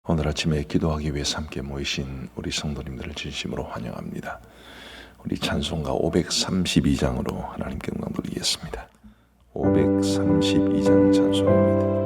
오늘 아침에 기도하기 위해서 함께 모이신 우리 성도님들을 진심으로 환영합니다. 우리 찬송가 532장으로 하나님께 영광 돌리겠습니다. 532장 찬송입니다.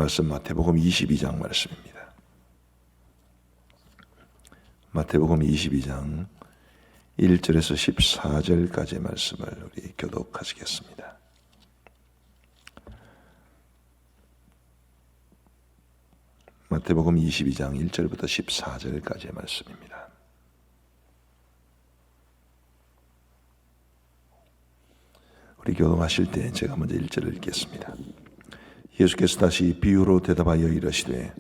말씀 마태복음 22장 말씀입니다. 마태복음 22장 1절에서 14절까지의 말씀을 우리 교독하시겠습니다. 마태복음 22장 1절부터 14절까지의 말씀입니다. 우리 교독하실 때 제가 먼저 1절을 읽겠습니다. 예수께서 다시 비유로 대답하여 이르시되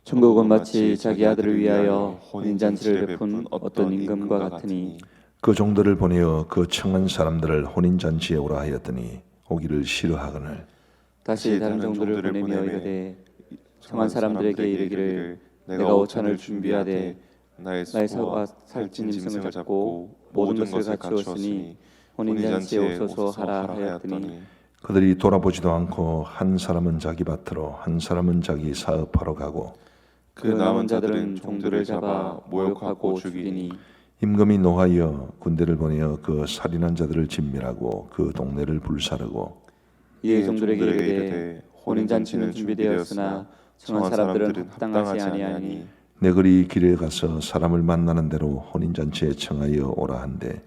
천국은 마치 자기 아들을 위하여 혼인잔치를 베푼 어떤 임금과 같으니 그 종들을 보내어 그 청한 사람들을 혼인잔치에 오라 하였더니 오기를 싫어하거늘 다시 다른 종들을 보내며 이르되 청한 사람들에게 이르기를 내가 오찬을 준비하되 나의 소와 살찐 짐승을 잡고 모든 것을 갖추었으니 혼인잔치에 오소서 하라 하였더니 그들이 돌아보지도 않고 한 사람은 자기 밭으로 한 사람은 자기 사업하러 가고 그 남은 자들은 종들을 잡아 모욕하고 죽이니 임금이 노하여 군대를 보내어 그 살인한 자들을 진멸하고 그 동네를 불사르고 이에 종들에게 이르되 혼인잔치는 준비되었으나 청한 사람들은 합당하지 아니하니 너희들이 길에 가서 사람을 만나는 대로 혼인잔치에 청하여 오라 한대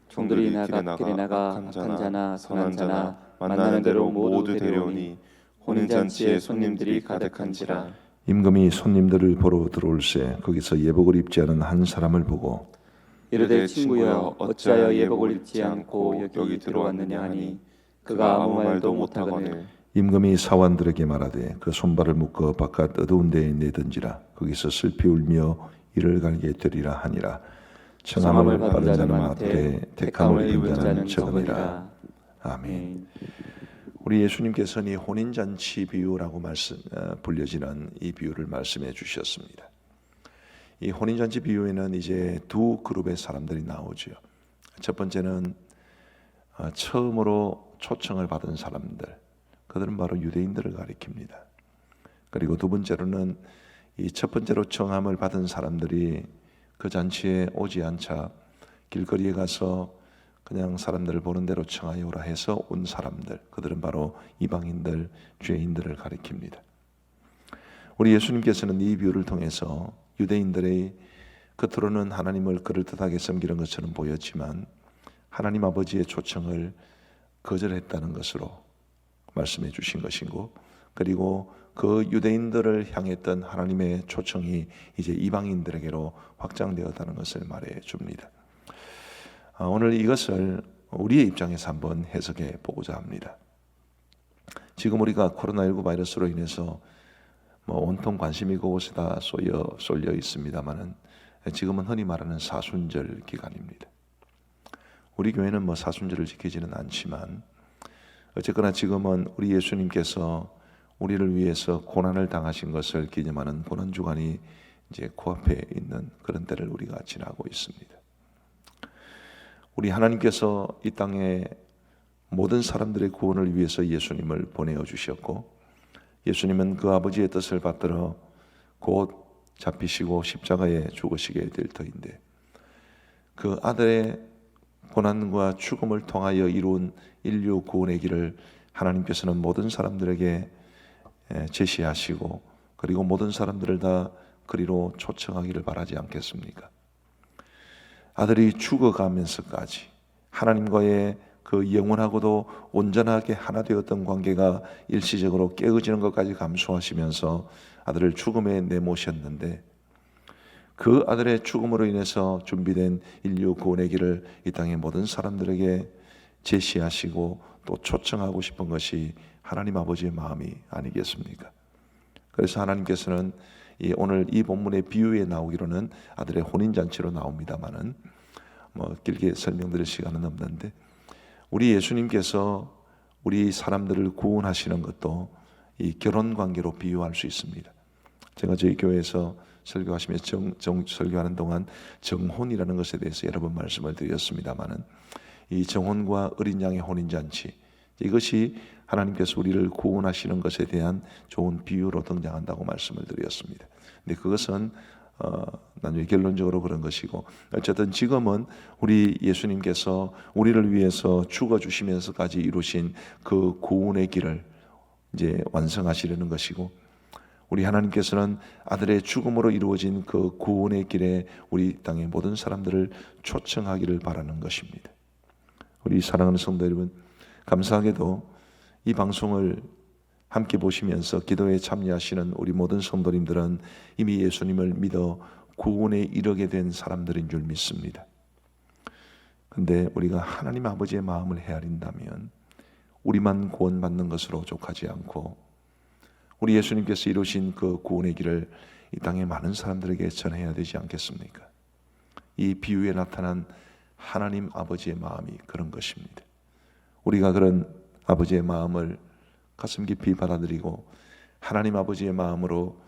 종들이 길에 나가 악한 자나 선한 자나 만나는 대로 모두 데려오니 혼인잔치에 손님들이 가득한지라. 임금이 손님들을 보러 들어올새 거기서 예복을 입지 않은 한 사람을 보고 이르되 친구여 어찌하여 예복을 입지 않고 여기 들어왔느냐 하니 그가 아무 말도 못하거늘 임금이 사원들에게 말하되 그 손발을 묶어 바깥 어두운 데에 내던지라 거기서 슬피 울며 이를 갈게 되리라 하니라. 청함을 받은 자는 많되 택함을 입은 자는 적으니라. 아멘. 우리 예수님께서는 이 혼인잔치 비유라고 불려지는 이 비유를 말씀해 주셨습니다. 이 혼인잔치 비유에는 이제 두 그룹의 사람들이 나오죠. 첫 번째는 처음으로 초청을 받은 사람들, 그들은 바로 유대인들을 가리킵니다. 그리고 두 번째로는 이 첫 번째로 청함을 받은 사람들이 그 잔치에 오지 않자 길거리에 가서 그냥 사람들을 보는 대로 청하여 오라 해서 온 사람들, 그들은 바로 이방인들, 죄인들을 가리킵니다. 우리 예수님께서는 이 비유를 통해서 유대인들의 겉으로는 하나님을 그럴듯하게 섬기는 것처럼 보였지만 하나님 아버지의 초청을 거절했다는 것으로 말씀해 주신 것이고, 그리고 그 유대인들을 향했던 하나님의 초청이 이제 이방인들에게로 확장되었다는 것을 말해 줍니다. 오늘 이것을 우리의 입장에서 한번 해석해 보고자 합니다. 지금 우리가 코로나19 바이러스로 인해서 온통 관심이 그곳에 다 쏠려 있습니다만은 지금은 흔히 말하는 사순절 기간입니다. 우리 교회는 사순절을 지키지는 않지만 어쨌거나 지금은 우리 예수님께서 우리를 위해서 고난을 당하신 것을 기념하는 고난 주간이 이제 코앞에 있는 그런 때를 우리가 지나고 있습니다. 우리 하나님께서 이 땅에 모든 사람들의 구원을 위해서 예수님을 보내어 주셨고, 예수님은 그 아버지의 뜻을 받들어 곧 잡히시고 십자가에 죽으시게 될 터인데, 그 아들의 고난과 죽음을 통하여 이룬 인류 구원의 길을 하나님께서는 모든 사람들에게 제시하시고, 그리고 모든 사람들을 다 그리로 초청하기를 바라지 않겠습니까? 아들이 죽어가면서까지 하나님과의 그 영원하고도 온전하게 하나 되었던 관계가 일시적으로 깨어지는 것까지 감수하시면서 아들을 죽음에 내모셨는데, 그 아들의 죽음으로 인해서 준비된 인류 구원의 길을 이 땅의 모든 사람들에게 제시하시고 또 초청하고 싶은 것이 하나님 아버지의 마음이 아니겠습니까? 그래서 하나님께서는 오늘 이 본문의 비유에 나오기로는 아들의 혼인잔치로 나옵니다만은 길게 설명드릴 시간은 없는데, 우리 예수님께서 우리 사람들을 구원하시는 것도 이 결혼 관계로 비유할 수 있습니다. 제가 저희 교회에서 설교하시며 설교하는 동안 정혼이라는 것에 대해서 여러 번 말씀을 드렸습니다만은, 이 정혼과 어린 양의 혼인잔치, 이것이 하나님께서 우리를 구원하시는 것에 대한 좋은 비유로 등장한다고 말씀을 드렸습니다. 근데 그것은 나중에 결론적으로 그런 것이고, 어쨌든 지금은 우리 예수님께서 우리를 위해서 죽어주시면서까지 이루신 그 구원의 길을 이제 완성하시려는 것이고, 우리 하나님께서는 아들의 죽음으로 이루어진 그 구원의 길에 우리 땅의 모든 사람들을 초청하기를 바라는 것입니다. 우리 사랑하는 성도 여러분, 감사하게도 이 방송을 함께 보시면서 기도에 참여하시는 우리 모든 성도님들은 이미 예수님을 믿어 구원에 이르게 된 사람들인 줄 믿습니다. 근데 우리가 하나님 아버지의 마음을 헤아린다면 우리만 구원받는 것으로 족하지 않고 우리 예수님께서 이루신 그 구원의 길을 이 땅의 많은 사람들에게 전해야 되지 않겠습니까? 이 비유에 나타난 하나님 아버지의 마음이 그런 것입니다. 우리가 그런 아버지의 마음을 가슴 깊이 받아들이고 하나님 아버지의 마음으로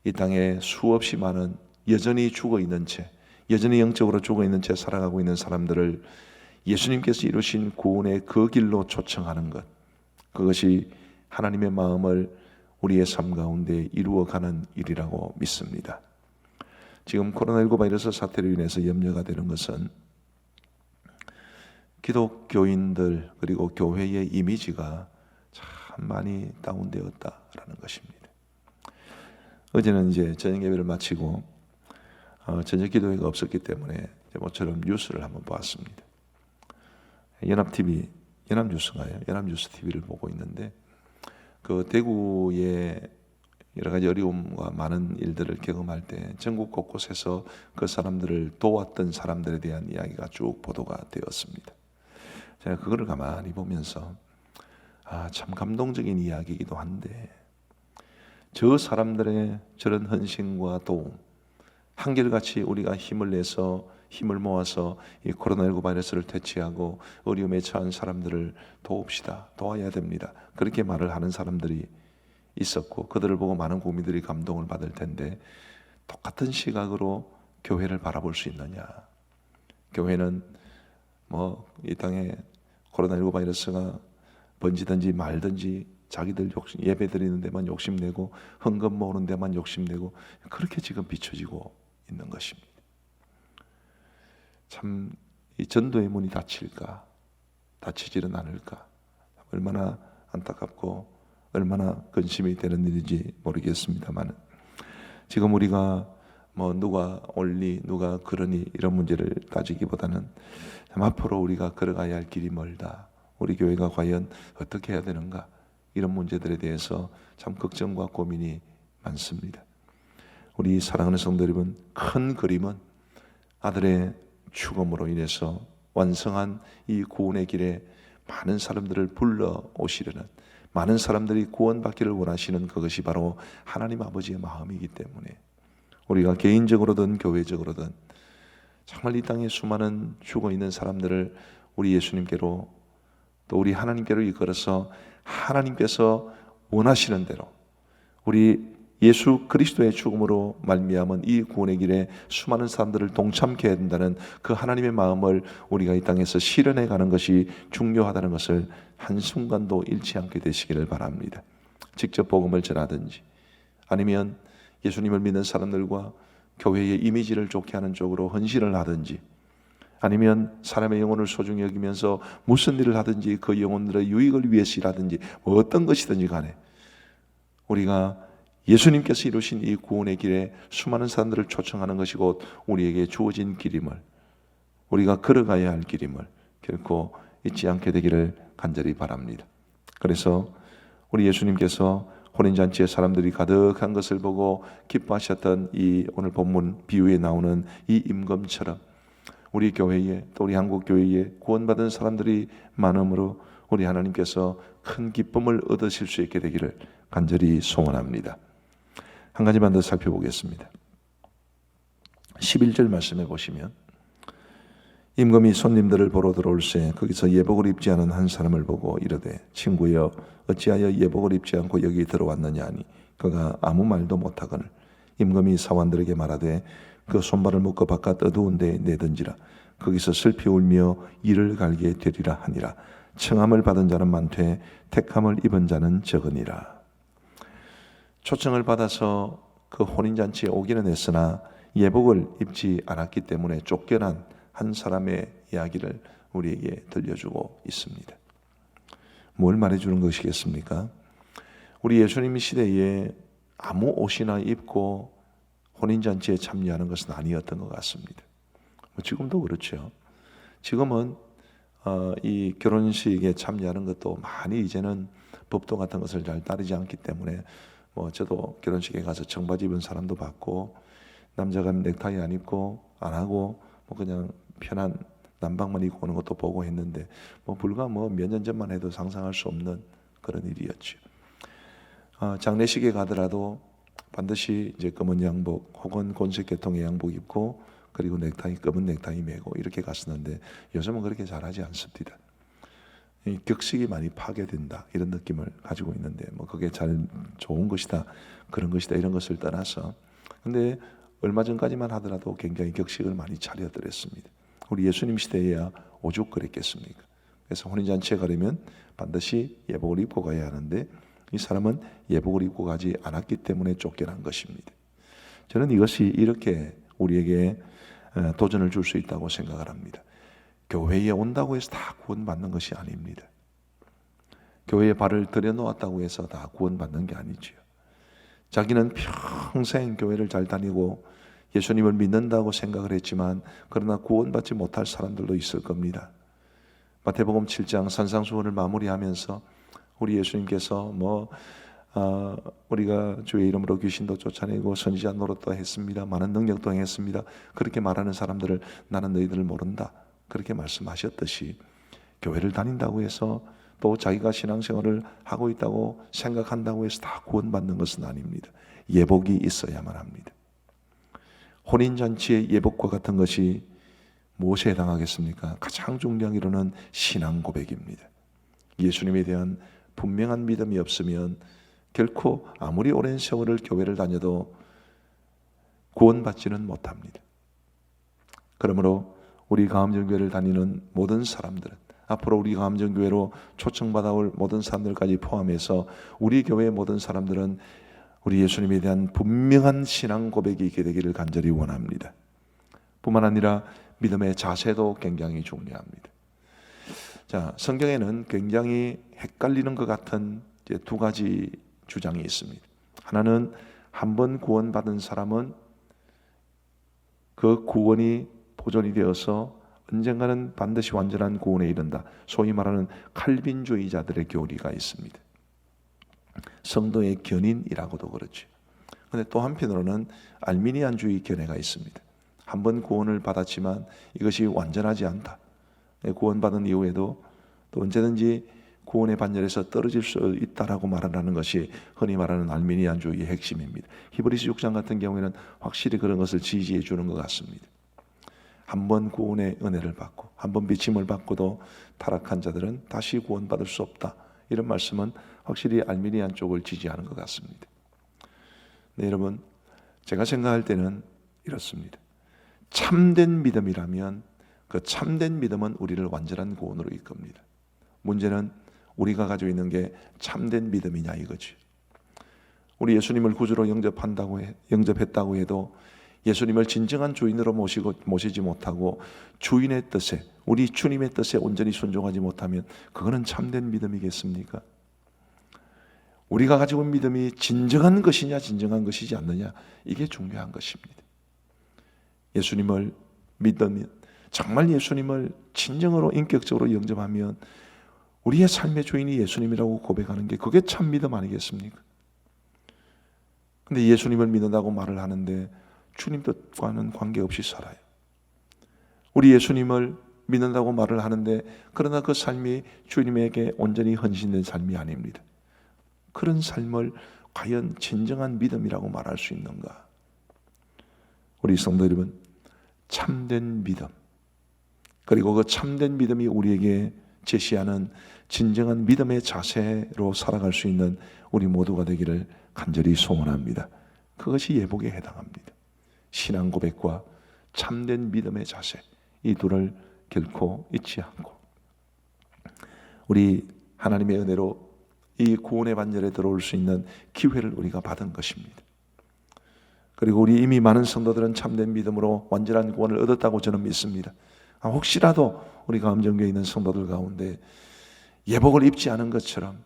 이 땅에 수없이 많은 여전히 죽어있는 채, 여전히 영적으로 죽어있는 채 살아가고 있는 사람들을 예수님께서 이루신 구원의 그 길로 초청하는 것, 그것이 하나님의 마음을 우리의 삶 가운데 이루어가는 일이라고 믿습니다. 지금 코로나19 바이러스 사태로 인해서 염려가 되는 것은 기독교인들 그리고 교회의 이미지가 참 많이 다운되었다라는 것입니다. 어제는 이제 저녁 예배를 마치고 저녁 기도회가 없었기 때문에 모처럼 뉴스를 한번 보았습니다. 연합TV, 연합뉴스인가요? 연합뉴스 TV를 보고 있는데 그 대구의 여러 가지 어려움과 많은 일들을 경험할 때 전국 곳곳에서 그 사람들을 도왔던 사람들에 대한 이야기가 쭉 보도가 되었습니다. 제가 그거를 가만히 보면서 참 감동적인 이야기이기도 한데 저 사람들의 저런 헌신과 도움, 한결같이 우리가 힘을 내서 힘을 모아서 이 코로나19 바이러스를 퇴치하고 어려움에 처한 사람들을 도웁시다, 도와야 됩니다, 그렇게 말을 하는 사람들이 있었고 그들을 보고 많은 국민들이 감동을 받을 텐데 똑같은 시각으로 교회를 바라볼 수 있느냐? 교회는 이 땅에 코로나19 바이러스가 번지든지 말든지 자기들 욕심, 예배 드리는 데만 욕심내고 헌금 모으는 데만 욕심내고 그렇게 지금 비춰지고 있는 것입니다. 참 이 전도의 문이 닫힐까? 닫히지는 않을까? 얼마나 안타깝고 얼마나 근심이 되는 일인지 모르겠습니다만 지금 우리가 누가 옳니 누가 그러니 이런 문제를 따지기보다는 앞으로 우리가 걸어가야 할 길이 멀다, 우리 교회가 과연 어떻게 해야 되는가, 이런 문제들에 대해서 참 걱정과 고민이 많습니다. 우리 사랑하는 성도 여러분, 큰 그림은 아들의 죽음으로 인해서 완성한 이 구원의 길에 많은 사람들을 불러오시려는, 많은 사람들이 구원받기를 원하시는 그것이 바로 하나님 아버지의 마음이기 때문에 우리가 개인적으로든 교회적으로든 정말 이 땅에 수많은 죽어있는 사람들을 우리 예수님께로 또 우리 하나님께로 이끌어서 하나님께서 원하시는 대로 우리 예수 그리스도의 죽음으로 말미암은 이 구원의 길에 수많은 사람들을 동참케 해야 된다는 그 하나님의 마음을 우리가 이 땅에서 실현해 가는 것이 중요하다는 것을 한순간도 잃지 않게 되시기를 바랍니다. 직접 복음을 전하든지 아니면 예수님을 믿는 사람들과 교회의 이미지를 좋게 하는 쪽으로 헌신을 하든지 아니면 사람의 영혼을 소중히 여기면서 무슨 일을 하든지 그 영혼들의 유익을 위해서 일하든지 어떤 것이든지 간에 우리가 예수님께서 이루신 이 구원의 길에 수많은 사람들을 초청하는 것이 곧 우리에게 주어진 길임을, 우리가 걸어가야 할 길임을 결코 잊지 않게 되기를 간절히 바랍니다. 그래서 우리 예수님께서 혼인잔치에 사람들이 가득한 것을 보고 기뻐하셨던 이 오늘 본문 비유에 나오는 이 임금처럼 우리 교회에 또 우리 한국교회에 구원받은 사람들이 많음으로 우리 하나님께서 큰 기쁨을 얻으실 수 있게 되기를 간절히 소원합니다. 한 가지만 더 살펴보겠습니다. 11절 말씀해 보시면 임금이 손님들을 보러 들어올새 거기서 예복을 입지 않은 한 사람을 보고 이르되 친구여 어찌하여 예복을 입지 않고 여기 들어왔느냐 하니 그가 아무 말도 못하거늘 임금이 사환들에게 말하되 그 손발을 묶어 바깥 어두운 데에 내던지라 거기서 슬피 울며 이를 갈게 되리라 하니라. 청함을 받은 자는 많되 택함을 입은 자는 적으니라. 초청을 받아서 그 혼인잔치에 오기는 했으나 예복을 입지 않았기 때문에 쫓겨난 한 사람의 이야기를 우리에게 들려주고 있습니다. 뭘 말해주는 것이겠습니까? 우리 예수님 시대에 아무 옷이나 입고 혼인잔치에 참여하는 것은 아니었던 것 같습니다. 지금도 그렇죠. 지금은 이 결혼식에 참여하는 것도 많이 이제는 법도 같은 것을 잘 따르지 않기 때문에 저도 결혼식에 가서 청바지 입은 사람도 봤고, 남자가 넥타이 안 입고 안 하고 그냥 편한 남방만 입고 오는 것도 보고 했는데 불과 몇 년 전만 해도 상상할 수 없는 그런 일이었죠. 장례식에 가더라도 반드시 이제 검은 양복 혹은 곤색 계통의 양복 입고, 그리고 검은 넥타이 메고 이렇게 갔었는데 요즘은 그렇게 잘하지 않습니다. 이 격식이 많이 파괴된다 이런 느낌을 가지고 있는데 그게 좋은 것이다 그런 것이다 이런 것을 떠나서, 근데 얼마 전까지만 하더라도 굉장히 격식을 많이 차려드렸습니다. 우리 예수님 시대에야 오죽 그랬겠습니까? 그래서 혼인잔치에 가려면 반드시 예복을 입고 가야 하는데, 이 사람은 예복을 입고 가지 않았기 때문에 쫓겨난 것입니다. 저는 이것이 이렇게 우리에게 도전을 줄 수 있다고 생각을 합니다. 교회에 온다고 해서 다 구원받는 것이 아닙니다. 교회에 발을 들여놓았다고 해서 다 구원받는 게 아니지요. 자기는 평생 교회를 잘 다니고 예수님을 믿는다고 생각을 했지만 그러나 구원받지 못할 사람들도 있을 겁니다. 마태복음 7장 산상수훈을 마무리하면서 우리 예수님께서 우리가 주의 이름으로 귀신도 쫓아내고 선지자 노릇도 했습니다. 많은 능력도 행했습니다. 그렇게 말하는 사람들을 나는 너희들을 모른다. 그렇게 말씀하셨듯이 교회를 다닌다고 해서 또 자기가 신앙생활을 하고 있다고 생각한다고 해서 다 구원받는 것은 아닙니다. 예복이 있어야만 합니다. 혼인잔치의 예복과 같은 것이 무엇에 해당하겠습니까? 가장 중요하기로는 신앙 고백입니다. 예수님에 대한 분명한 믿음이 없으면 결코 아무리 오랜 세월을 교회를 다녀도 구원받지는 못합니다. 그러므로 우리 가암정교회를 다니는 모든 사람들은, 앞으로 우리 가암정교회로 초청받아 올 모든 사람들까지 포함해서 우리 교회의 모든 사람들은 우리 예수님에 대한 분명한 신앙 고백이 있게 되기를 간절히 원합니다. 뿐만 아니라 믿음의 자세도 굉장히 중요합니다. 자, 성경에는 굉장히 헷갈리는 것 같은 이제 두 가지 주장이 있습니다. 하나는 한 번 구원받은 사람은 그 구원이 보존이 되어서 언젠가는 반드시 완전한 구원에 이른다. 소위 말하는 칼빈주의자들의 교리가 있습니다. 성도의 견인이라고도 그렇죠. 그런데 또 한편으로는 알미니안주의 견해가 있습니다. 한 번 구원을 받았지만 이것이 완전하지 않다. 구원받은 이후에도 또 언제든지 구원의 반열에서 떨어질 수 있다라고 말하는 것이 흔히 말하는 알미니안주의의 핵심입니다. 히브리서 6장 같은 경우에는 확실히 그런 것을 지지해 주는 것 같습니다. 한 번 구원의 은혜를 받고 한 번 비침을 받고도 타락한 자들은 다시 구원받을 수 없다. 이런 말씀은 확실히 알미니안 쪽을 지지하는 것 같습니다. 네, 여러분, 제가 생각할 때는 이렇습니다. 참된 믿음이라면 그 참된 믿음은 우리를 완전한 구원으로 이끕니다. 문제는 우리가 가지고 있는 게 참된 믿음이냐 이거지. 우리 예수님을 구주로 영접했다고 해도 예수님을 진정한 주인으로 모시지 못하고 주인의 뜻에, 우리 주님의 뜻에 온전히 순종하지 못하면 그거는 참된 믿음이겠습니까? 우리가 가지고 있는 믿음이 진정한 것이냐 진정한 것이지 않느냐, 이게 중요한 것입니다. 예수님을 믿으면, 정말 예수님을 진정으로 인격적으로 영접하면 우리의 삶의 주인이 예수님이라고 고백하는 게 그게 참 믿음 아니겠습니까? 근데 예수님을 믿는다고 말을 하는데 주님 뜻과는 관계없이 살아요. 우리 예수님을 믿는다고 말을 하는데 그러나 그 삶이 주님에게 온전히 헌신된 삶이 아닙니다. 그런 삶을 과연 진정한 믿음이라고 말할 수 있는가? 우리 성도 여러분, 참된 믿음, 그리고 그 참된 믿음이 우리에게 제시하는 진정한 믿음의 자세로 살아갈 수 있는 우리 모두가 되기를 간절히 소원합니다. 그것이 예복에 해당합니다. 신앙 고백과 참된 믿음의 자세, 이 둘을 결코 잊지 않고 우리 하나님의 은혜로 이 구원의 반열에 들어올 수 있는 기회를 우리가 받은 것입니다. 그리고 우리 이미 많은 성도들은 참된 믿음으로 완전한 구원을 얻었다고 저는 믿습니다. 혹시라도 우리 가암정교에 있는 성도들 가운데 예복을 입지 않은 것처럼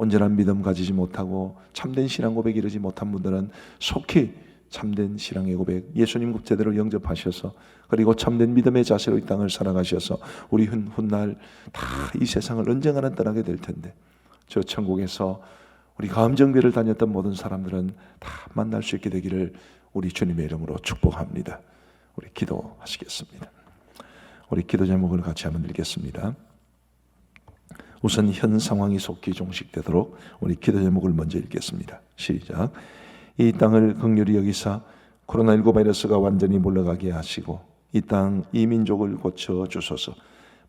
온전한 믿음 가지지 못하고 참된 신앙 고백 이르지 못한 분들은 속히 참된 신앙의 고백, 예수님 제대로 영접하셔서 그리고 참된 믿음의 자세로 이 땅을 살아가셔서 우리 훗날 다 이 세상을 언젠가는 떠나게 될 텐데 저 천국에서 우리 감정교회를 다녔던 모든 사람들은 다 만날 수 있게 되기를 우리 주님의 이름으로 축복합니다. 우리 기도하시겠습니다. 우리 기도 제목을 같이 한번 읽겠습니다. 우선 현 상황이 속히 종식되도록 우리 기도 제목을 먼저 읽겠습니다. 시작. 이 땅을 긍휼히 여기사 코로나19 바이러스가 완전히 물러가게 하시고 이 땅 이 민족을 고쳐 주소서.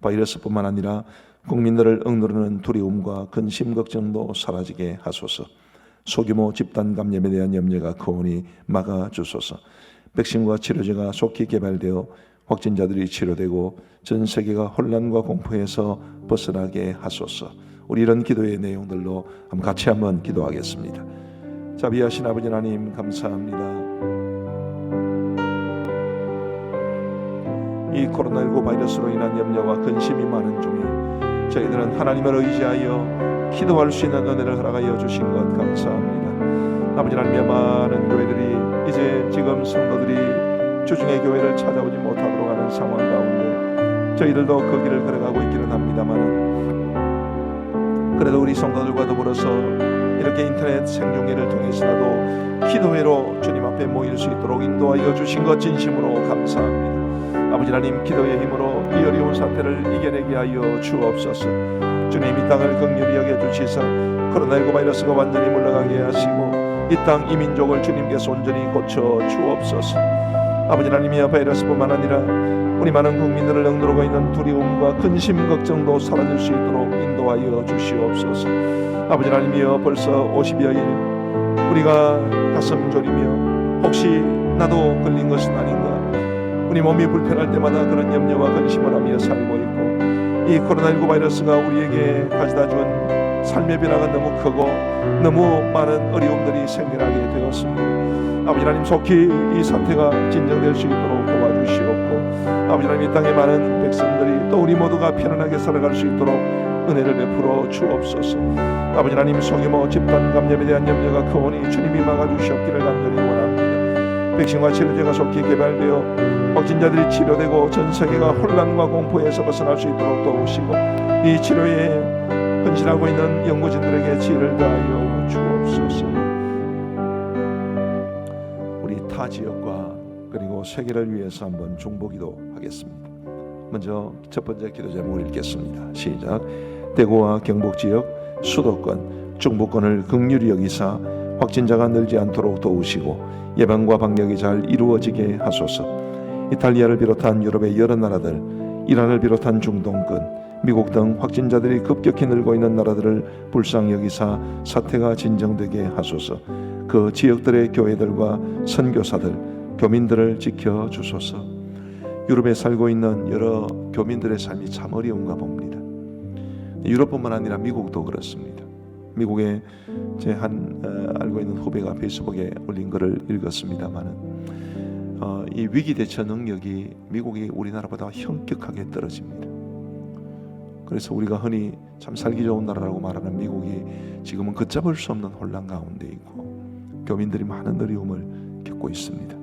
바이러스뿐만 아니라 국민들을 억누르는 두려움과 근심 걱정도 사라지게 하소서. 소규모 집단 감염에 대한 염려가 크오니 막아 주소서. 백신과 치료제가 속히 개발되어 확진자들이 치료되고 전 세계가 혼란과 공포에서 벗어나게 하소서. 우리 이런 기도의 내용들로 같이 한번 기도하겠습니다. 자비하신 아버지 하나님 감사합니다. 이 코로나19 바이러스로 인한 염려와 근심이 많은 중에 저희들은 하나님을 의지하여 기도할 수 있는 은혜를 허락하여 주신 것 감사합니다. 아버지 하나님, 많은 교회들이 이제 지금 성도들이 주중의 교회를 찾아오지 못하도록 하는 상황 가운데 저희들도 그 길을 걸어가고 있기는 합니다만 그래도 우리 성도들과 더불어서 이렇게 인터넷 생중계를 통해서라도 기도회로 주님 앞에 모일 수 있도록 인도하여 주신 것 진심으로 감사합니다. 아버지 하나님, 기도의 힘으로 이 어려운 사태를 이겨내게 하여 주옵소서. 주님, 이 땅을 긍휼히 여겨주시사 코로나19 바이러스가 완전히 물러가게 하시고 이 땅 이 민족을 주님께서 온전히 고쳐 주옵소서. 아버지 하나님이여, 바이러스뿐만 아니라 우리 많은 국민들을 억누르고 있는 두려움과 근심 걱정도 사라질 수 있도록 인도하여 주시옵소서. 아버지 하나님이여, 벌써 50여일 우리가 가슴 졸이며 혹시 나도 걸린 것은 아닌가, 우리 몸이 불편할 때마다 그런 염려와 근심을 하며 살고 있고 이 코로나19 바이러스가 우리에게 가져다 준 삶의 변화가 너무 크고 너무 많은 어려움들이 생겨나게 되었습니다. 아버지 하나님, 속히 이 사태가 진정될 수 있도록 도와주시옵고 아버지 하나님, 이 땅의 많은 백성들이 또 우리 모두가 편안하게 살아갈 수 있도록 은혜를 베풀어 주옵소서. 아버지 하나님, 소규모 집단 감염에 대한 염려가 크오니 주님이 막아주시옵기를 간절히 원합니다. 백신과 치료제가 속히 개발되어 확진자들이 치료되고 전 세계가 혼란과 공포에서 벗어날 수 있도록 도우시고 이 치료에 헌신하고 있는 연구진들에게 지혜를 다하여 주옵소서. 우리 타 지역과 그리고 세계를 위해서 한번 중보기도 하겠습니다. 먼저 첫 번째 기도 제목을 읽겠습니다. 시작. 대구와 경북 지역 수도권, 중부권을 긍휼히 여기사 확진자가 늘지 않도록 도우시고 예방과 방역이 잘 이루어지게 하소서. 이탈리아를 비롯한 유럽의 여러 나라들, 이란을 비롯한 중동권, 미국 등 확진자들이 급격히 늘고 있는 나라들을 불쌍히 여기사 사태가 진정되게 하소서. 그 지역들의 교회들과 선교사들, 교민들을 지켜주소서. 유럽에 살고 있는 여러 교민들의 삶이 참 어려운가 봅니다. 유럽뿐만 아니라 미국도 그렇습니다. 미국에 제 알고 있는 후배가 페이스북에 올린 글을 읽었습니다만은 이 위기 대처 능력이 미국이 우리나라보다 현격하게 떨어집니다. 그래서 우리가 흔히 참 살기 좋은 나라라고 말하는 미국이 지금은 걷잡을 수 없는 혼란 가운데 있고 교민들이 많은 어려움을 겪고 있습니다.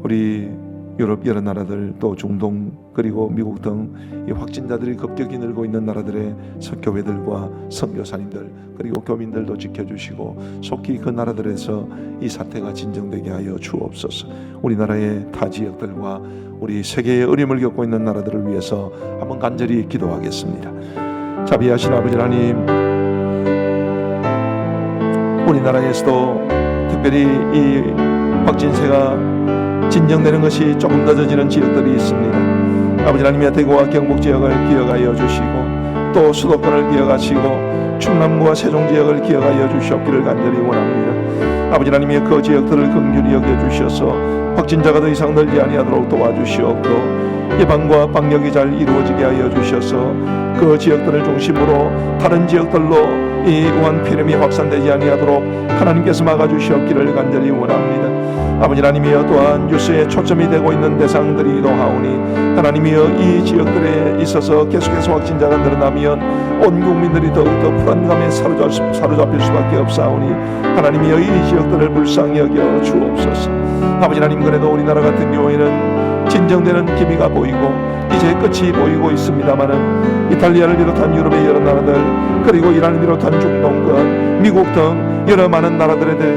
우리 유럽 여러 나라들, 또 중동 그리고 미국 등 이 확진자들이 급격히 늘고 있는 나라들의 교회들과 선교사님들 그리고 교민들도 지켜주시고 속히 그 나라들에서 이 사태가 진정되게 하여 주옵소서. 우리나라의 타 지역들과 우리 세계의 어려움을 겪고 있는 나라들을 위해서 한번 간절히 기도하겠습니다. 자비하신 아버지 하나님, 우리나라에서도 특별히 이 확진세가 진정되는 것이 조금 늦어지는 지역들이 있습니다. 아버지 하나님의 대구와 경북 지역을 기억하여 주시고 또 수도권을 기억하시고 충남과 세종 지역을 기억하여 주시옵기를 간절히 원합니다. 아버지 하나님의 그 지역들을 긍휼히 여겨주셔서 확진자가 더 이상 늘지 아니하도록 도와주시옵고 예방과 방역이 잘 이루어지게 하여 주셔서 그 지역들을 중심으로 다른 지역들로 이 우한폐렴이 확산되지 아니하도록 하나님께서 막아주시옵기를 간절히 원합니다. 아버지 하나님이여, 또한 뉴스에 초점이 되고 있는 대상들이기도 하오니 하나님이여, 이 지역들에 있어서 계속해서 확진자가 늘어나면 온 국민들이 더욱더 불안감에 사로잡힐 수밖에 없사오니 하나님이여, 이 지역들을 불쌍히 여겨 주옵소서. 아버지 하나님, 그래도 우리나라 같은 경우에는 진정되는 기미가 보이고 이제 끝이 보이고 있습니다마는 이탈리아를 비롯한 유럽의 여러 나라들, 그리고 이란을 비롯한 중동권, 미국 등 여러 많은 나라들에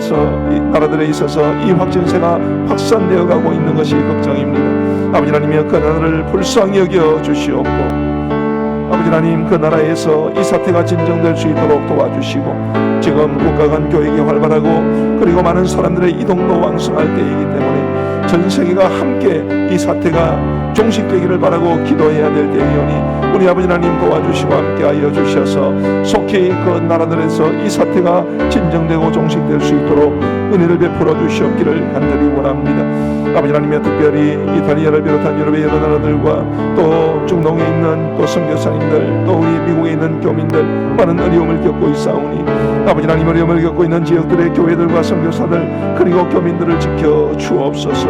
있어서 이 확진세가 확산되어 가고 있는 것이 걱정입니다. 아버지 하나님이여, 그 나라를 불쌍히 여겨 주시옵고, 아버지 하나님, 그 나라에서 이 사태가 진정될 수 있도록 도와주시고, 지금 국가 간 교역이 활발하고 그리고 많은 사람들의 이동도 왕성할 때이기 때문에 전 세계가 함께 이 사태가 종식되기를 바라고 기도해야 될 때이오니 우리 아버지 하나님 도와주시고 함께하여 주셔서 속히 그 나라들에서 이 사태가 진정되고 종식될 수 있도록 은혜를 베풀어 주시옵기를 간절히 원합니다. 아버지 하나님의 특별히 이탈리아를 비롯한 유럽의 여러 나라들과 또 중동에 있는 또 선교사님들, 또 우리 미국에 있는 교민들 많은 어려움을 겪고 있사오니 아버지 하나님, 어려움을 겪고 있는 지역들의 교회들과 선교사들 그리고 교민들을 지켜 주옵소서.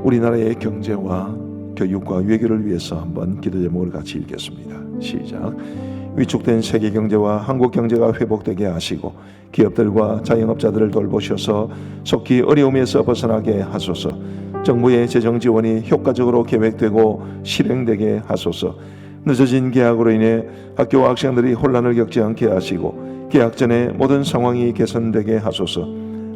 우리나라의 경제와 교육과 외교를 위해서 한번 기도 제목을 같이 읽겠습니다. 시작. 위축된 세계 경제와 한국 경제가 회복되게 하시고 기업들과 자영업자들을 돌보셔서 속히 어려움에서 벗어나게 하소서. 정부의 재정 지원이 효과적으로 계획되고 실행되게 하소서. 늦어진 개학으로 인해 학교와 학생들이 혼란을 겪지 않게 하시고 개학 전에 모든 상황이 개선되게 하소서.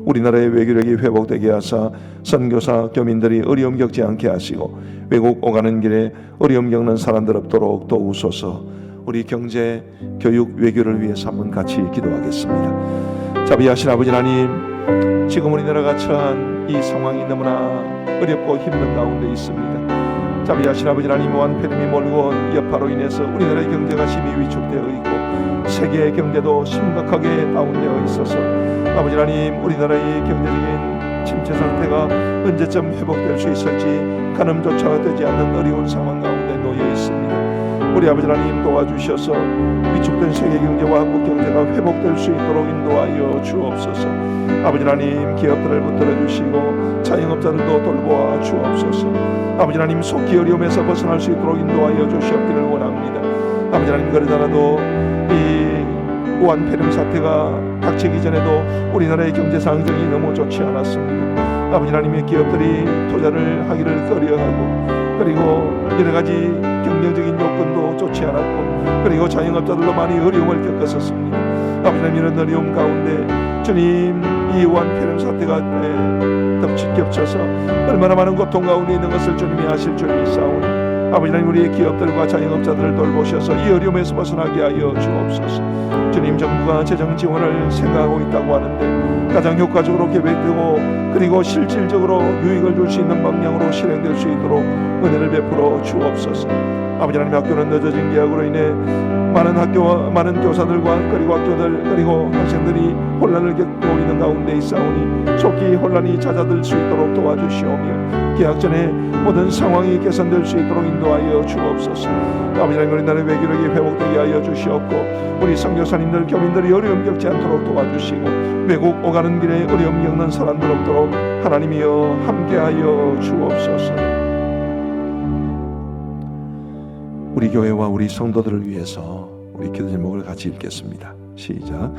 우리나라의 외교력이 회복되게 하사 선교사 교민들이 어려움 겪지 않게 하시고 외국 오가는 길에 어려움 겪는 사람들 없도록 도우소서. 우리 경제, 교육, 외교를 위해서 한번 같이 기도하겠습니다. 자비하신 아버지 하나님, 지금 우리나라가 처한 이 상황이 너무나 어렵고 힘든 가운데 있습니다. 자비하신 아버지 하나님, 우한폐렴이 몰고 온 여파로 인해서 우리나라의 경제가 심히 위축되어 있고 세계의 경제도 심각하게 다운되어 있어서 아버지 하나님, 우리나라의 경제적인 침체 상태가 언제쯤 회복될 수 있을지 가늠조차 되지 않는 어려운 상황 가운데 놓여 있습니다. 우리 아버지 하나님 도와주셔서 위축된 세계 경제와 한국 경제가 회복될 수 있도록 인도하여 주옵소서. 아버지 하나님, 기업들을 붙들어 주시고 자영업자들도 돌보아 주옵소서. 아버지 하나님, 속히 어려움에서 벗어날 수 있도록 인도하여 주시옵기를 원합니다. 아버지 하나님, 그러더라도 이 우한폐렴 사태가 닥치기 전에도 우리나라의 경제 상황이 너무 좋지 않았습니다. 아버지 하나님의 기업들이 투자를 하기를 꺼려하고 그리고 여러 가지 경제적인 요건도 좋지 않았고 그리고 자영업자들도 많이 어려움을 겪었었습니다. 아버지 하나님, 이런 어려움 가운데 주님, 이 우한폐렴 사태가 겹쳐서 얼마나 많은 고통 가운데 있는 것을 주님이 아실 줄 믿사오니 아버지 하나님, 우리의 기업들과 자영업자들을 돌보셔서 이 어려움에서 벗어나게 하여 주옵소서. 주님, 정부가 재정 지원을 생각하고 있다고 하는데 가장 효과적으로 계획되고 그리고 실질적으로 유익을 줄 수 있는 방향으로 실행될 수 있도록 은혜를 베풀어 주옵소서. 아버지 하나님, 학교는 늦어진 개학으로 인해 많은 학교와 많은 교사들과 그리고 학교들 그리고 학생들이 혼란을 겪고 있는 가운데 있사오니 속히 혼란이 잦아들 수 있도록 도와주시오며 개학 전에 모든 상황이 개선될 수 있도록 인도하여 주옵소서. 아버지 하나님, 우리나라의 외교력이 회복되게 하여 주시옵고 우리 선교사님들 교민들이 어려움 겪지 않도록 도와주시고 외국 오가는 길에 어려움 겪는 사람들 없도록 하나님이여 함께하여 주옵소서. 우리 교회와 우리 성도들을 위해서 우리 기도 제목을 같이 읽겠습니다. 시작.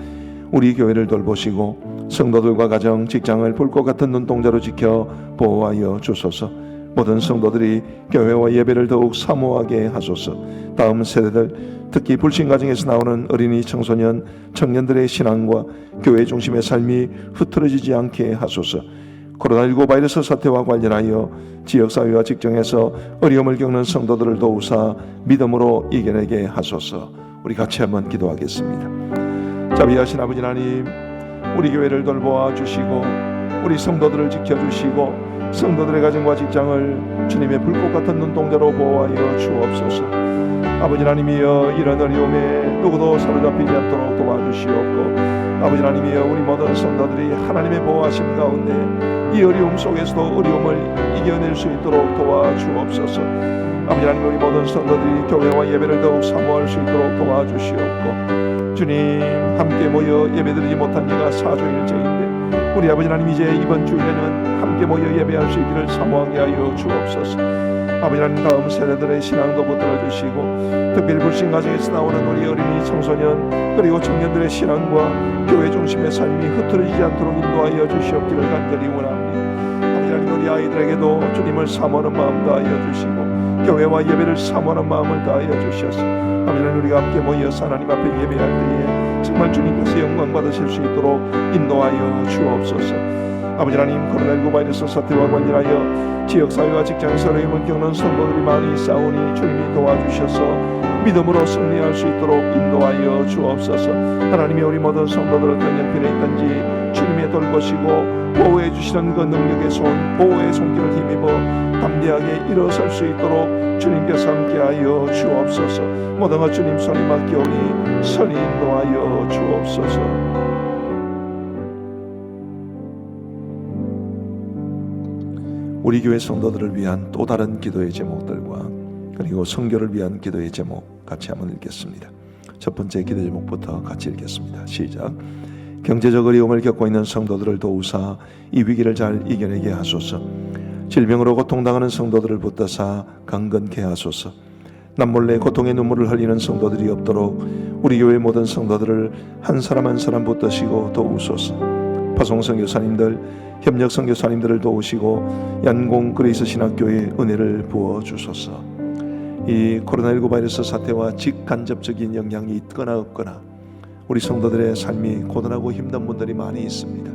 우리 교회를 돌보시고 성도들과 가정, 직장을 불꽃 같은 눈동자로 지켜 보호하여 주소서. 모든 성도들이 교회와 예배를 더욱 사모하게 하소서. 다음 세대들, 특히 불신가정에서 나오는 어린이, 청소년, 청년들의 신앙과 교회 중심의 삶이 흐트러지지 않게 하소서. 코로나19 바이러스 사태와 관련하여 지역사회와 직장에서 어려움을 겪는 성도들을 도우사 믿음으로 이겨내게 하소서. 우리 같이 한번 기도하겠습니다. 자비하신 아버지 하나님, 우리 교회를 돌보아 주시고 우리 성도들을 지켜주시고 성도들의 가정과 직장을 주님의 불꽃 같은 눈동자로 보호하여 주옵소서. 아버지 하나님이여, 이런 어려움에 누구도 사로잡히지 않도록 도와주시옵고 아버지 하나님이여, 우리 모든 성도들이 하나님의 보호하심 가운데 이 어려움 속에서도 어려움을 이겨낼 수 있도록 도와주옵소서. 아버지 하나님, 우리 모든 성도들이 교회와 예배를 더욱 사모할 수 있도록 도와주시옵고, 주님 함께 모여 예배드리지 못한 지가 4주일째인데 우리 아버지 하나님, 이제 이번 주일에는 함께 모여 예배할 수 있기를 사모하게 하여 주옵소서. 아버지 하나님, 다음 세대들의 신앙도 붙들어주시고, 특별히 불신 가정에서 나오는 우리 어린이, 청소년 그리고 청년들의 신앙과 교회 중심의 삶이 흐트러지지 않도록 인도하여 주시옵기를 간절히 원합니다. 아버지 하나님, 우리 아이들에게도 주님을 사모하는 마음 다하여 주시고, 교회와 예배를 사모하는 마음을 다하여 주셔서 아버지 하나님, 우리가 함께 모여서 하나님 앞에 예배할 때에 정말 주님께서 영광 받으실 수 있도록 인도하여 주옵소서. 아버지 하나님, 코로나19 바이러스 사태와 관련하여 지역사회와 직장에서 어려움을 겪는 성도들이 많이 있사오니 주님이 도와주셔서 믿음으로 승리할 수 있도록 인도하여 주옵소서. 하나님이 우리 모든 성도들을 어떤 형편에 있든지 주님의 돌보시고 보호해 주시는 그 능력의 손, 보호의 손길을 힘입어 담대하게 일어설 수 있도록 주님께서 함께하여 주옵소서. 모든 것 주님 손에 맡기오니 선히 인도하여 주옵소서. 우리 교회 성도들을 위한 또 다른 기도의 제목들과 그리고 선교를 위한 기도의 제목 같이 한번 읽겠습니다. 첫 번째 기도 제목부터 같이 읽겠습니다. 시작. 경제적 어려움을 겪고 있는 성도들을 도우사 이 위기를 잘 이겨내게 하소서. 질병으로 고통당하는 성도들을 붙드사 강건케 하소서. 남몰래 고통의 눈물을 흘리는 성도들이 없도록 우리 교회 모든 성도들을 한 사람 한 사람 붙드시고 도우소서. 파송 선교사님들, 협력 선교사님들을 도우시고 yangon 그레이스 신학교에 은혜를 부어 주소서. 이 코로나19 바이러스 사태와 직간접적인 영향이 있거나 없거나 우리 성도들의 삶이 고단하고 힘든 분들이 많이 있습니다.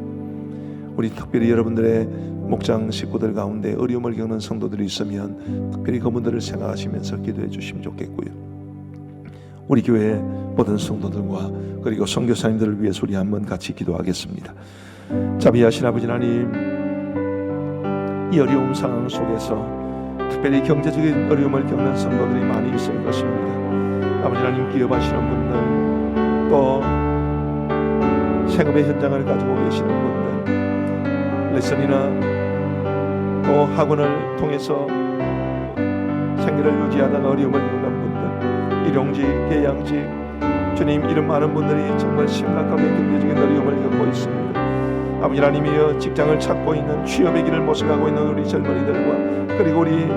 우리 특별히 여러분들의 목장 식구들 가운데 어려움을 겪는 성도들이 있으면 특별히 그분들을 생각하시면서 기도해 주시면 좋겠고요. 우리 교회 모든 성도들과 그리고 선교사님들을 위해서 우리 한번 같이 기도하겠습니다. 자비하신 아버지 하나님, 이 어려운 상황 속에서 특별히 경제적인 어려움을 겪는 성도들이 많이 있을 것입니다. 아버지 하나님, 기업하시는 분들, 또 생업의 현장을 가지고 계시는 분들, 레슨이나 또 학원을 통해서 생계를 유지하다가 어려움을 겪는 분들, 일용직, 계양직, 주님, 이런 많은 분들이 정말 심각하게 경제적인 어려움을 겪고 있습니다. 아버지 하나님이여, 직장을 찾고 있는, 취업의 길을 모색하고 있는 우리 젊은이들과 그리고 우리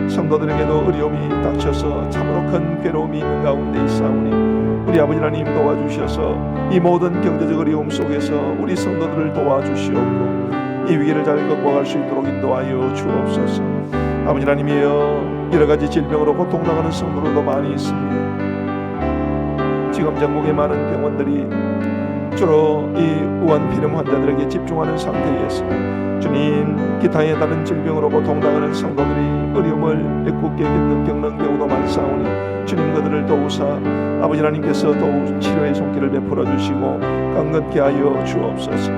성도들에게도 어려움이 닥쳐서 참으로 큰 괴로움이 있는 가운데 있사오니 우리 아버지 하나님 도와주셔서 이 모든 경제적 어려움 속에서 우리 성도들을 도와주시옵고 이 위기를 잘 극복할 수 있도록 인도하여 주옵소서. 아버지 하나님이여, 여러 가지 질병으로 고통당하는 성도들도 많이 있습니다. 지금 전국의 많은 병원들이 주로 이 우한폐렴 환자들에게 집중하는 상태에서 주님, 기타의 다른 질병으로 고통당하는 성도들이 어려움을 애꿎게 겪는 경우도 많사오니 주님, 그들을 도우사 아버지 하나님께서 도우 치료의 손길을 베풀어 주시고 강건케 하여 주옵소서.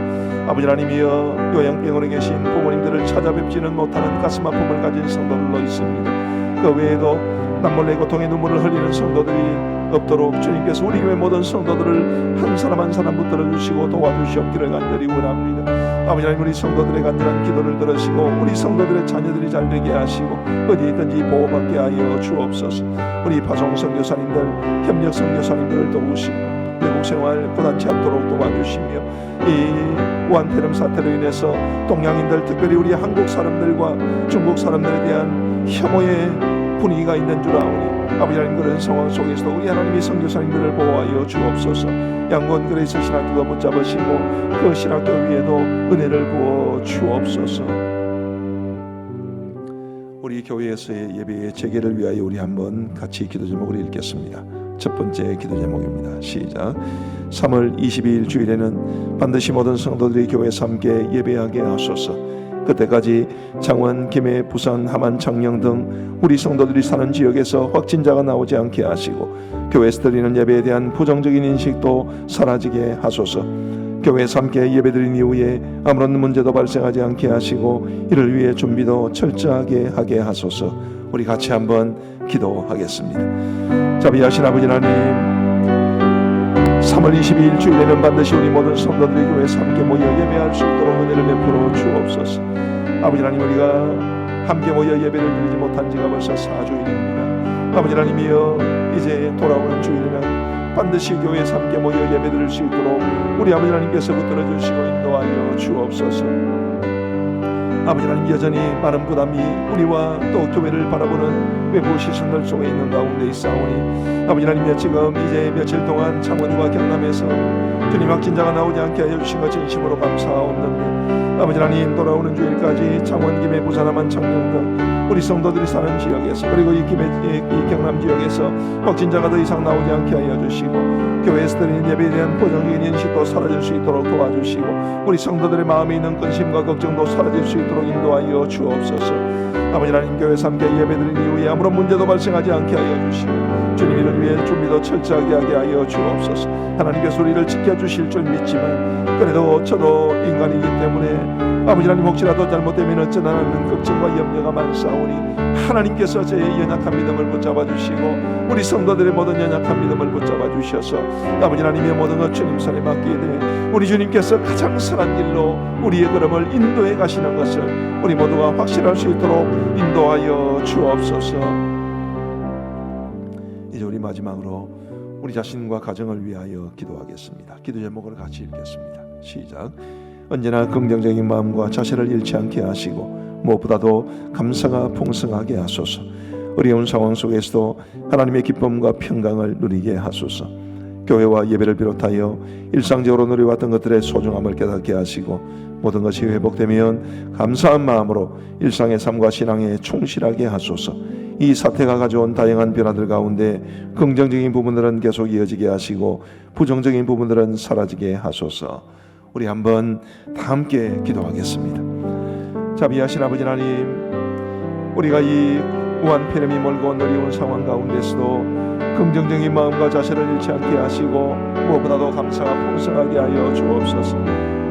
아버지 하나님이여, 요양병원에 계신 부모님들을 찾아뵙지는 못하는 가슴 아픔을 가진 성도들도 있습니다. 그 외에도 남몰래 고통의 눈물을 흘리는 성도들이 없도록 주님께서 우리 교회 모든 성도들을 한 사람 한 사람 붙들어 주시고 도와주시옵기를 간절히 원합니다. 아버지 하나님, 우리 성도들의 간절한 기도를 들으시고 우리 성도들의 자녀들이 잘 되게 하시고 어디 있든지 보호받게 하여 주옵소서. 우리 파송 선교사님들, 협력 선교사님들을 도우시고 외국 생활 고단치 않도록 도와주시며 이 우한폐렴 사태로 인해서 동양인들, 특별히 우리 한국 사람들과 중국 사람들에 대한 혐오의 분위기가 있는 줄 아오니 아버지 하나님, 그런 상황 속에서도 우리 하나님이 선교사님들을 보호하여 주옵소서. yangon 그레이스 신학교가 붙잡으시고 그 신학교 위에도 은혜를 부어 주옵소서. 우리 교회에서의 예배의 재개를 위하여 우리 한번 같이 기도 제목을 읽겠습니다. 첫 번째 기도 제목입니다. 시작. 3월 22일 주일에는 반드시 모든 성도들이 교회에서 함께 예배하게 하소서. 그때까지 창원, 김해, 부산, 함안, 창녕 등 우리 성도들이 사는 지역에서 확진자가 나오지 않게 하시고 교회에서 드리는 예배에 대한 부정적인 인식도 사라지게 하소서. 교회에서 함께 예배드린 이후에 아무런 문제도 발생하지 않게 하시고 이를 위해 준비도 철저하게 하게 하소서. 우리 같이 한번 기도하겠습니다. 자비하신 아버지 하나님, 3월 3월 22일 주일에는 반드시 우리 모든 성도들이 교회에서 함께 모여 예배할 수 있도록 은혜를 베풀어 주옵소서. 아버지 하나님, 우리가 함께 모여 예배를 드리지 못한 지가 벌써 4주일입니다. 아버지 하나님이여, 이제 돌아오는 주일에는 반드시 교회에서 함께 모여 예배 드릴 수 있도록 우리 아버지 하나님께서 붙들어 주시고 인도하여 주옵소서. 아버지 하나님, 여전히 많은 부담이 우리와 또 교회를 바라보는 외부 시선들 속에 있는 가운데 있사오니 아버지 하나님이여, 지금 이제 며칠 동안 창원과 경남에서 주님 확진자가 나오지 않게 하여 주신 것 진심으로 감사하옵는데, 아버지 하나님, 돌아오는 주일까지 창원, 김해, 부산, 함안, 창녕 등 우리 성도들이 사는 지역에서, 그리고 이 경남 지역에서 확진자가 더 이상 나오지 않게 하여 주시고, 교회에서 드리는 예배에 대한 부정적인 인식도 사라질 수 있도록 도와주시고, 우리 성도들의 마음에 있는 근심과 걱정도 사라질 수 있도록 인도하여 주옵소서. 아버지 하나님, 교회에서 함께 예배드린 이후에 아무런 문제도 발생하지 않게 하여 주시고, 주님 이를 위해 준비도 철저하게 하게 하여 주옵소서. 하나님께서 우리를 지켜주실 줄 믿지만, 그래도 저도 인간이기 때문에 아버지 하나님, 혹시라도 잘못되면 어쩌나라는 걱정과 염려가 많사오니 하나님께서 제 연약한 믿음을 붙잡아 주시고 우리 성도들의 모든 연약한 믿음을 붙잡아 주셔서 아버지 하나님의 모든 것 주님 손에 맡기게 돼 우리 주님께서 가장 선한 길로 우리의 걸음을 인도해 가시는 것을 우리 모두가 확신할 수 있도록 인도하여 주옵소서. 이제 우리 마지막으로 우리 자신과 가정을 위하여 기도하겠습니다. 기도 제목을 같이 읽겠습니다. 시작. 언제나 긍정적인 마음과 자세를 잃지 않게 하시고 무엇보다도 감사가 풍성하게 하소서. 어려운 상황 속에서도 하나님의 기쁨과 평강을 누리게 하소서. 교회와 예배를 비롯하여 일상적으로 누려왔던 것들의 소중함을 깨닫게 하시고 모든 것이 회복되면 감사한 마음으로 일상의 삶과 신앙에 충실하게 하소서. 이 사태가 가져온 다양한 변화들 가운데 긍정적인 부분들은 계속 이어지게 하시고 부정적인 부분들은 사라지게 하소서. 우리 한번 다 함께 기도하겠습니다. 자비하신 아버지 하나님, 우리가 이 우한 폐렴이 몰고 온 어려운 상황 가운데서도 긍정적인 마음과 자세를 잃지 않게 하시고 무엇보다도 감사가 풍성하게 하여 주옵소서.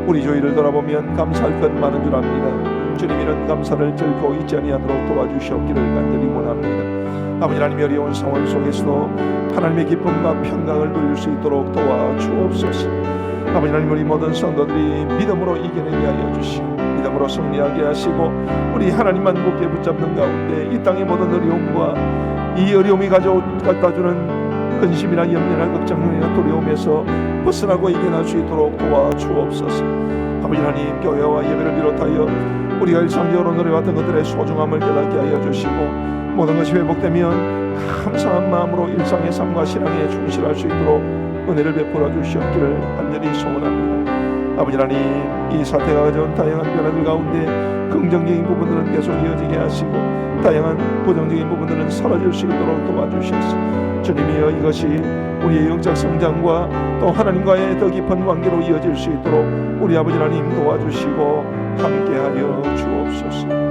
우리 주위를 돌아보면 감사할 것 많은 줄 압니다. 주님, 이런 감사를 결코 잊지 아니하도록 도와주시옵기를 간절히 원합니다. 아버지 하나님, 어려운 상황 속에서도 하나님의 기쁨과 평강을 누릴 수 있도록 도와주옵소서. 아버지 하나님, 우리 모든 성도들이 믿음으로 이겨내게 하여 주시고 믿음으로 승리하게 하시고 우리 하나님만 굳게 붙잡는 가운데 이 땅의 모든 어려움과 이 어려움이 갖다주는 근심이나 염려나 걱정이나 두려움에서 벗어나고 이겨낼 수 있도록 도와주옵소서. 아버지 하나님, 교회와 예배를 비롯하여 우리가 일상적으로 누려왔던 것들의 소중함을 깨닫게 하여 주시고 모든 것이 회복되면 감사한 마음으로 일상의 삶과 신앙에 충실할 수 있도록 은혜를 베풀어 주시옵기를 간절히 소원합니다. 아버지 하나님, 이 사태가 가져온 다양한 변화들 가운데 긍정적인 부분들은 계속 이어지게 하시고 다양한 부정적인 부분들은 사라질 수 있도록 도와주시옵소서. 주님이여, 이것이 우리의 영적 성장과 또 하나님과의 더 깊은 관계로 이어질 수 있도록 우리 아버지 하나님 도와주시고 함께하여 주옵소서.